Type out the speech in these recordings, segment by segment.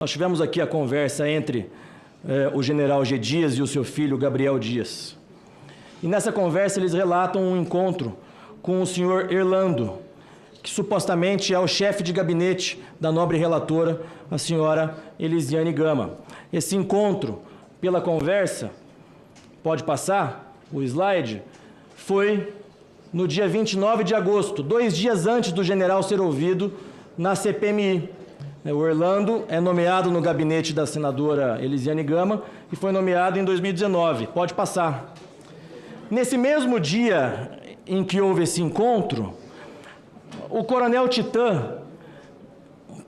Nós tivemos aqui a conversa entre o general G. Dias e o seu filho Gabriel Dias. E nessa conversa eles relatam um encontro com o senhor Erlando, que supostamente é o chefe de gabinete da nobre relatora, a senhora Elisiane Gama. Esse encontro, pela conversa, pode passar o slide, foi no dia 29 de agosto, 2 dias antes do general ser ouvido na CPMI. O Erlando é nomeado no gabinete da senadora Elisiane Gama e foi nomeado em 2019. Pode passar. Nesse mesmo dia em que houve esse encontro, o coronel Titã,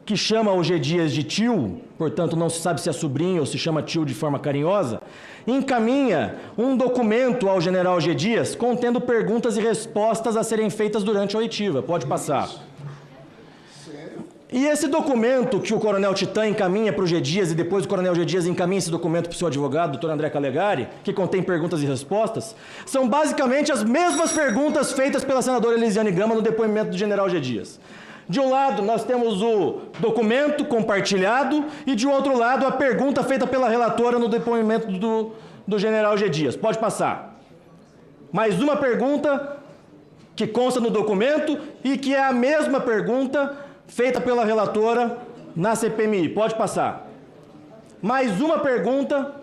que chama o G. Dias de tio, portanto não se sabe se é sobrinho ou se chama tio de forma carinhosa, encaminha um documento ao general G. Dias contendo perguntas e respostas a serem feitas durante a oitiva. Pode passar. E esse documento que o coronel Titã encaminha para o G. Dias e depois o coronel G. Dias encaminha esse documento para o seu advogado, doutor André Calegari, que contém perguntas e respostas, são basicamente as mesmas perguntas feitas pela senadora Elisiane Gama no depoimento do general G. Dias. De um lado, nós temos o documento compartilhado e, de outro lado, a pergunta feita pela relatora no depoimento do general G. Dias. Pode passar. Mais uma pergunta que consta no documento e que é a mesma pergunta feita pela relatora na CPMI. Pode passar. Mais uma pergunta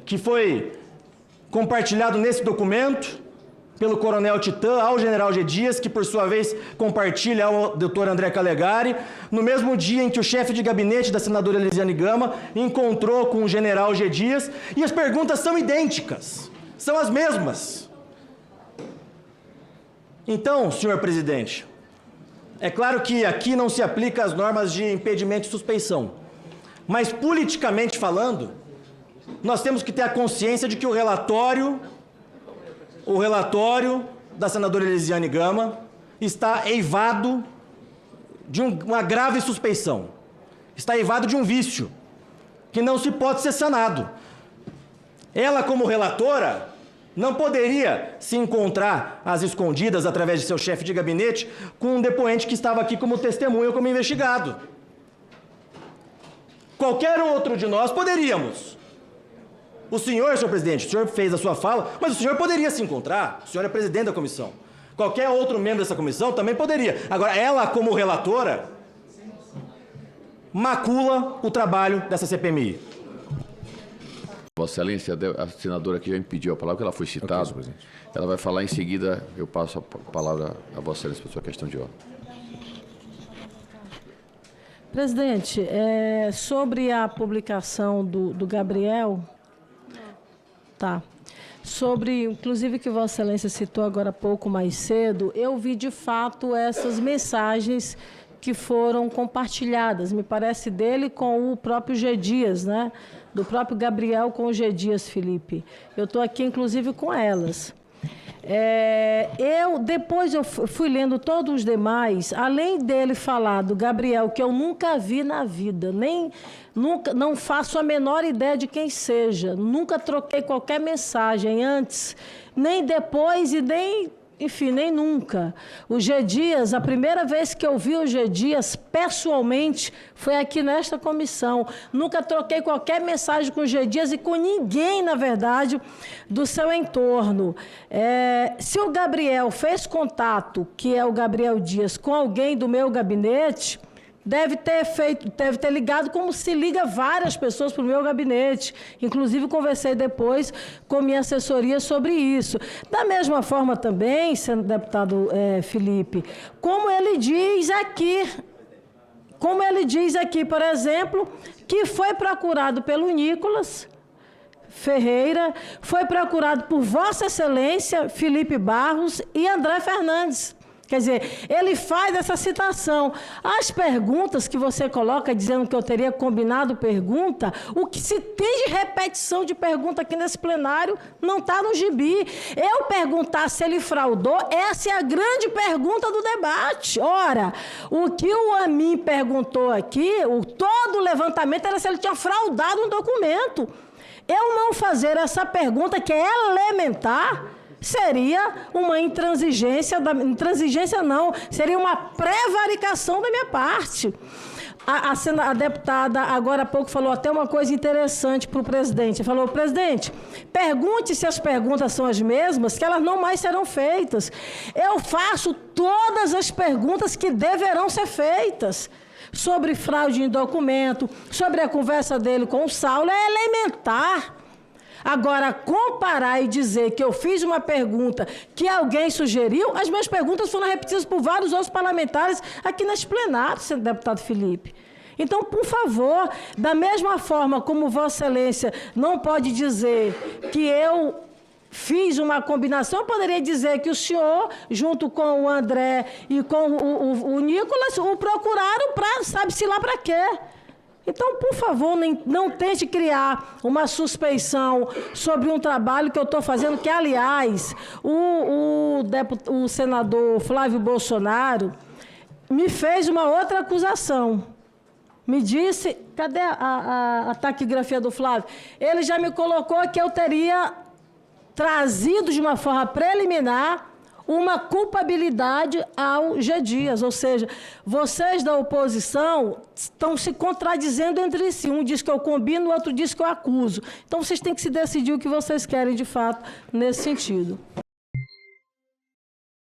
que foi compartilhado nesse documento pelo coronel Titã ao general G. Dias, que por sua vez compartilha ao doutor André Calegari, no mesmo dia em que o chefe de gabinete da senadora Elisiane Gama encontrou com o general G. Dias, e as perguntas são idênticas, são as mesmas. Então, senhor presidente, é claro que aqui não se aplica as normas de impedimento e suspeição, mas politicamente falando, nós temos que ter a consciência de que o relatório da senadora Elisiane Gama está eivado de uma grave suspeição, está eivado de um vício que não se pode ser sanado. Ela, como relatora, não poderia se encontrar às escondidas, através de seu chefe de gabinete, com um depoente que estava aqui como testemunha ou como investigado. Qualquer outro de nós poderíamos. O senhor presidente, o senhor fez a sua fala, mas o senhor poderia se encontrar, o senhor é presidente da comissão. Qualquer outro membro dessa comissão também poderia. Agora, ela, como relatora, macula o trabalho dessa CPMI. Vossa Excelência, a senadora que já me pediu a palavra, que ela foi citada, ela vai falar em seguida, eu passo a palavra a Vossa Excelência para a sua questão de ordem. Presidente, sobre a publicação do Gabriel, sobre, inclusive, que Vossa Excelência citou agora há pouco mais cedo, eu vi de fato essas mensagens que foram compartilhadas, me parece dele com o próprio G. Dias, né? Do próprio Gabriel com o G. Dias, Felipe. Eu estou aqui, inclusive, com elas. Depois eu fui lendo todos os demais, além dele falar do Gabriel, que eu nunca vi na vida, não faço a menor ideia de quem seja, nunca troquei qualquer mensagem antes, nem depois e nem... Enfim, nem nunca. O G. Dias, a primeira vez que eu vi o G. Dias pessoalmente foi aqui nesta comissão. Nunca troquei qualquer mensagem com o G. Dias e com ninguém, na verdade, do seu entorno. Se o Gabriel fez contato, que é o Gabriel Dias, com alguém do meu gabinete, deve ter ligado como se liga várias pessoas para o meu gabinete. Inclusive, conversei depois com minha assessoria sobre isso. Da mesma forma também, senhor deputado Felipe, como ele diz aqui, por exemplo, que foi procurado pelo Nicolas Ferreira, foi procurado por Vossa Excelência, Felipe Barros e André Fernandes. Quer dizer, ele faz essa citação. As perguntas que você coloca dizendo que eu teria combinado pergunta, o que se tem de repetição de pergunta aqui nesse plenário não está no gibi. Eu perguntar se ele fraudou, essa é a grande pergunta do debate. Ora, o que o Amin perguntou aqui, todo o levantamento era se ele tinha fraudado um documento. Eu não fazer essa pergunta, que é elementar, seria uma intransigência, seria uma prevaricação da minha parte. A deputada, agora há pouco, falou até uma coisa interessante para o presidente. Falou, presidente, pergunte se as perguntas são as mesmas, que elas não mais serão feitas. Eu faço todas as perguntas que deverão ser feitas. Sobre fraude em documento, sobre a conversa dele com o Saulo, é elementar. Agora, comparar e dizer que eu fiz uma pergunta que alguém sugeriu, as minhas perguntas foram repetidas por vários outros parlamentares aqui neste plenário, senhor deputado Felipe. Então, por favor, da mesma forma como Vossa Excelência não pode dizer que eu fiz uma combinação, eu poderia dizer que o senhor, junto com o André e com o Nicolas, o procuraram para, sabe-se lá para quê. Então, por favor, não tente criar uma suspeição sobre um trabalho que eu estou fazendo, que, aliás, o senador Flávio Bolsonaro me fez uma outra acusação. Me disse, cadê a taquigrafia do Flávio? Ele já me colocou que eu teria trazido de uma forma preliminar uma culpabilidade ao G. Dias, ou seja, vocês da oposição estão se contradizendo entre si. Um diz que eu combino, o outro diz que eu acuso. Então, vocês têm que se decidir o que vocês querem, de fato, nesse sentido.